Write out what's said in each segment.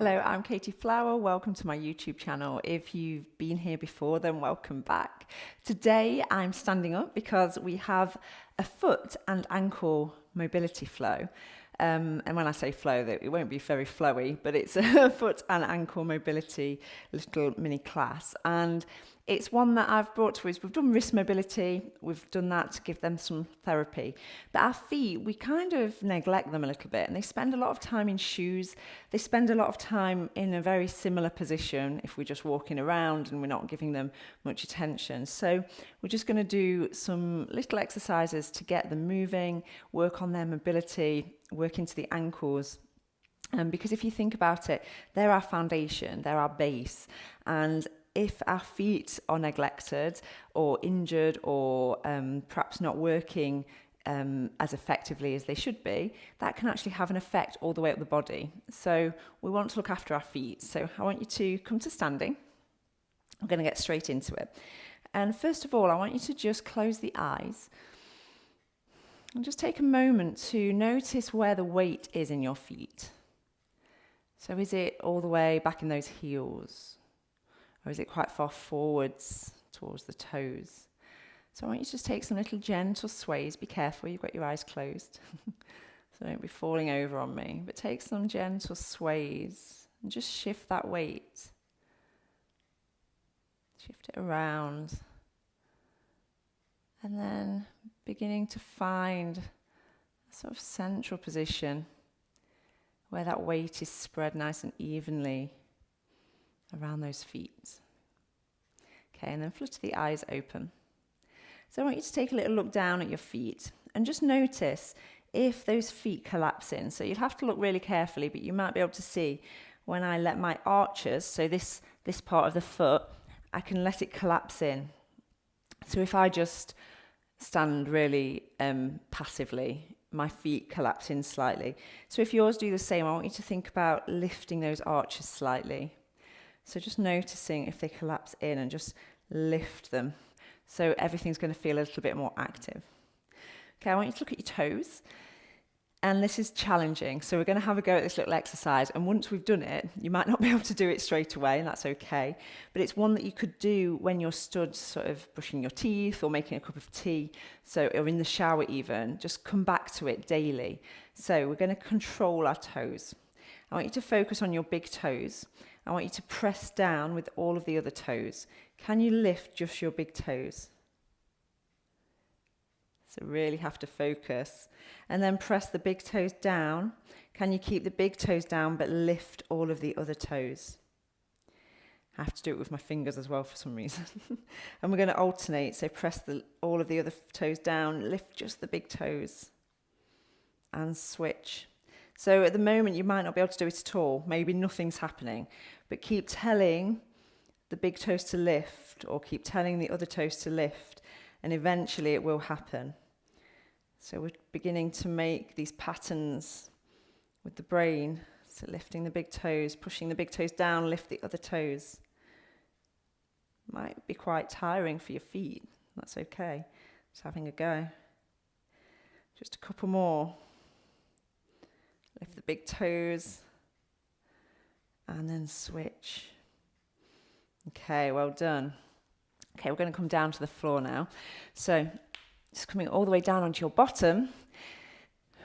Hello, I'm Katy Flower. Welcome to my YouTube channel. If you've been here before, then welcome back. Today I'm standing up because we have a foot and ankle mobility flow. And when I say flow, it won't be very flowy, but it's a foot and ankle mobility little mini class. And it's one that I've brought to us. We've done wrist mobility. We've done that to give them some therapy. But our feet, we kind of neglect them a little bit. And they spend a lot of time in shoes. They spend a lot of time in a very similar position if we're just walking around and we're not giving them much attention. So we're just going to do some little exercises to get them moving, work on their mobility, work into the ankles. Because if you think about it, they're our foundation, they're our base. And if our feet are neglected or injured or perhaps not working as effectively as they should be, that can actually have an effect all the way up the body. So we want to look after our feet. So I want you to come to standing. I'm going to get straight into it. And first of all, I want you to just close the eyes and just take a moment to notice where the weight is in your feet. So is it all the way back in those heels? Or is it quite far forwards towards the toes? So I want you to just take some little gentle sways. Be careful, you've got your eyes closed. So don't be falling over on me. But take some gentle sways and just shift that weight. Shift it around. And then beginning to find a sort of central position where that weight is spread nice and evenly around those feet. Okay, and then flutter the eyes open. So I want you to take a little look down at your feet and just notice if those feet collapse in. So you'll have to look really carefully, but you might be able to see when I let my arches, so this part of the foot, I can let it collapse in. So if I just stand really passively, my feet collapse in slightly. So if yours do the same, I want you to think about lifting those arches slightly. So just noticing if they collapse in and just lift them. So everything's going to feel a little bit more active. Okay, I want you to look at your toes. And this is challenging. So we're going to have a go at this little exercise. And once we've done it, you might not be able to do it straight away, and that's okay. But it's one that you could do when you're stood sort of brushing your teeth or making a cup of tea. So, or in the shower even. Just come back to it daily. So we're going to control our toes. I want you to focus on your big toes. I want you to press down with all of the other toes. Can you lift just your big toes? So really have to focus. And then press the big toes down. Can you keep the big toes down but lift all of the other toes? I have to do it with my fingers as well for some reason. And we're going to alternate. So press all of the other toes down, lift just the big toes, and switch. So at the moment, you might not be able to do it at all. Maybe nothing's happening. But keep telling the big toes to lift or keep telling the other toes to lift. And eventually it will happen. So we're beginning to make these patterns with the brain. So lifting the big toes, pushing the big toes down, lift the other toes. Might be quite tiring for your feet. That's okay. Just having a go. Just a couple more. Lift the big toes and then switch. Okay, well done. Okay, we're going to come down to the floor now. So just coming all the way down onto your bottom,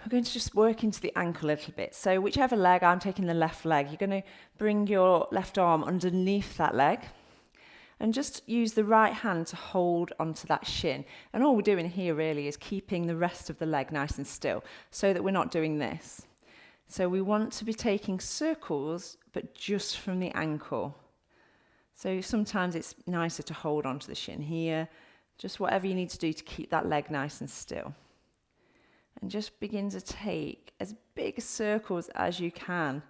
we're going to just work into the ankle a little bit. So whichever leg, I'm taking the left leg. You're going to bring your left arm underneath that leg and just use the right hand to hold onto that shin. And all we're doing here really is keeping the rest of the leg nice and still so that we're not doing this. So we want to be taking circles, but just from the ankle. So sometimes it's nicer to hold onto the shin here. Just whatever you need to do to keep that leg nice and still. And just begin to take as big circles as you can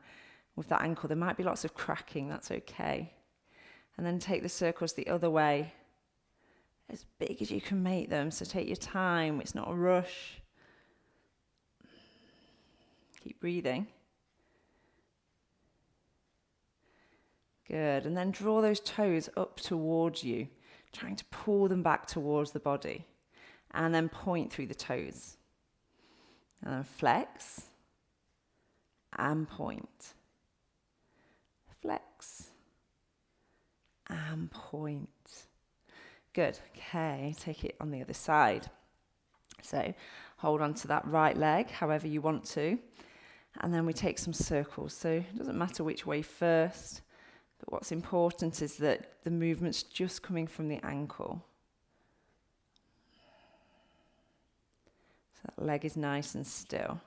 with that ankle. There might be lots of cracking, that's okay. And then take the circles the other way, as big as you can make them. So take your time, it's not a rush. Keep breathing. Good. And then draw those toes up towards you, trying to pull them back towards the body. And then point through the toes. And then flex and point. flex, and point. Good. Okay, take it on the other side. So hold on to that right leg, however you want to. And then we take some circles. So it doesn't matter which way first, but what's important is that the movement's just coming from the ankle. So that leg is nice and still.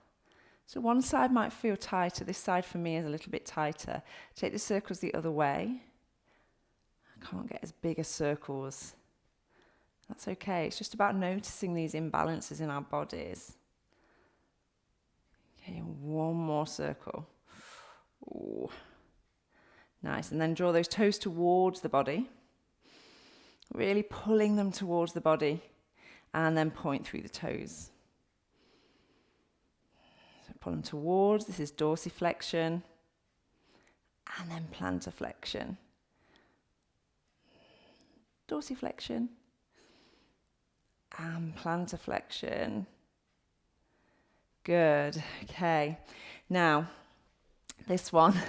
So one side might feel tighter. This side for me is a little bit tighter. Take the circles the other way. I can't get as big as circles. That's okay. It's just about noticing these imbalances in our bodies. Okay, one more circle. Ooh. Nice. And then draw those toes towards the body. Really pulling them towards the body. And then point through the toes. So pull them towards. This is dorsiflexion. And then plantar flexion. Dorsiflexion. And plantar flexion. Good. Okay. Now, this one's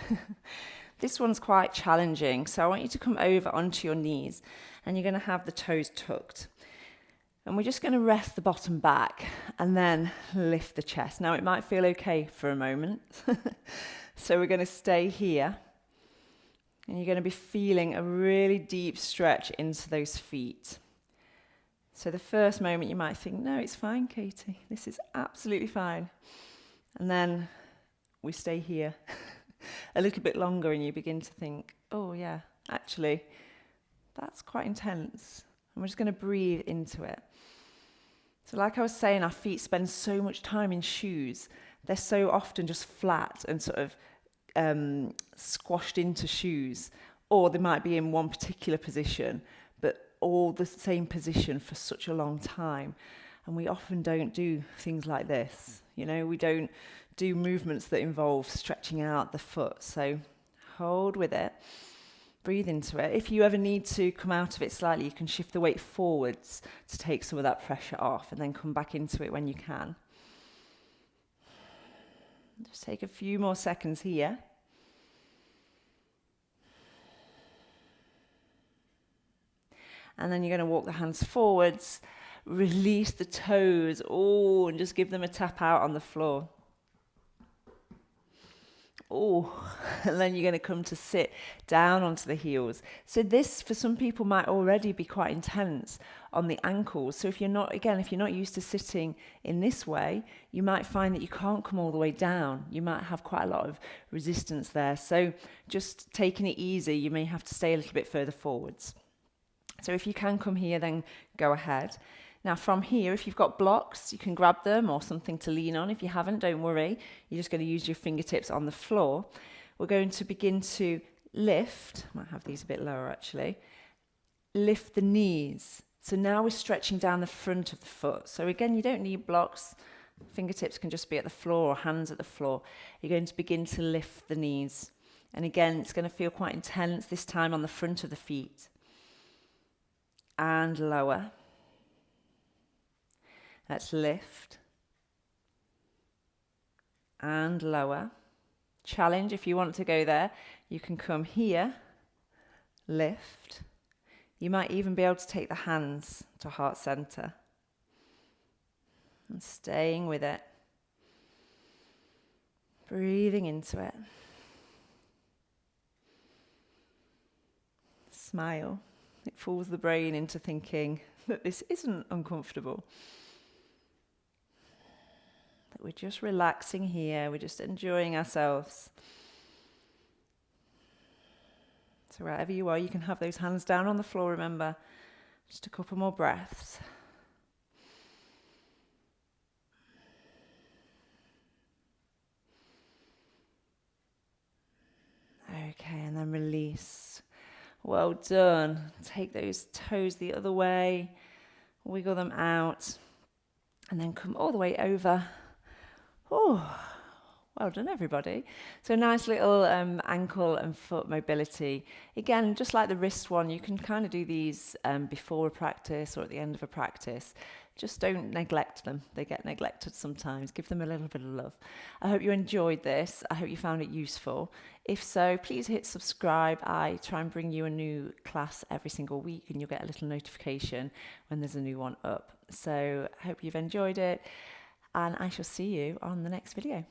quite challenging. So I want you to come over onto your knees and you're going to have the toes tucked. And we're just going to rest the bottom back and then lift the chest. Now, it might feel okay for a moment. So we're going to stay here. And you're going to be feeling a really deep stretch into those feet. So the first moment you might think, no, it's fine, Katy. This is absolutely fine. And then we stay here a little bit longer and you begin to think, oh yeah, actually, that's quite intense. And we're just going to breathe into it. So like I was saying, our feet spend so much time in shoes. They're so often just flat and sort of squashed into shoes. Or they might be in one particular position, but all the same position for such a long time. And we often don't do things like this. You know, we don't do movements that involve stretching out the foot. So hold with it. Breathe into it. If you ever need to come out of it slightly, you can shift the weight forwards to take some of that pressure off and then come back into it when you can. Just take a few more seconds here. And then you're going to walk the hands forwards, release the toes, and just give them a tap out on the floor. And then you're going to come to sit down onto the heels. So this, for some people, might already be quite intense on the ankles. So if you're not used to sitting in this way, you might find that you can't come all the way down. You might have quite a lot of resistance there. So just taking it easy, you may have to stay a little bit further forwards. So if you can come here, then go ahead. Now from here, if you've got blocks, you can grab them or something to lean on. If you haven't, don't worry. You're just going to use your fingertips on the floor. We're going to begin to lift. I might have these a bit lower actually. Lift the knees. So now we're stretching down the front of the foot. So again, you don't need blocks. Fingertips can just be at the floor or hands at the floor. You're going to begin to lift the knees. And again, it's going to feel quite intense this time on the front of the feet. And lower. Let's lift. And lower. Challenge, if you want to go there, you can come here, lift. You might even be able to take the hands to heart center. And staying with it. Breathing into it. Smile. It fools the brain into thinking that this isn't uncomfortable. That we're just relaxing here, we're just enjoying ourselves. So wherever you are, you can have those hands down on the floor, remember. Just a couple more breaths. Okay, and then release. Well done. Take those toes the other way, wiggle them out, and then come all the way over. Well done, everybody. So nice little ankle and foot mobility. Again, just like the wrist one, you can kind of do these before a practice or at the end of a practice. just don't neglect them. They get neglected sometimes. Give them a little bit of love. I hope you enjoyed this. I hope you found it useful. If so, please hit subscribe. I try and bring you a new class every single week, and you'll get a little notification when there's a new one up. So I hope you've enjoyed it, and I shall see you on the next video.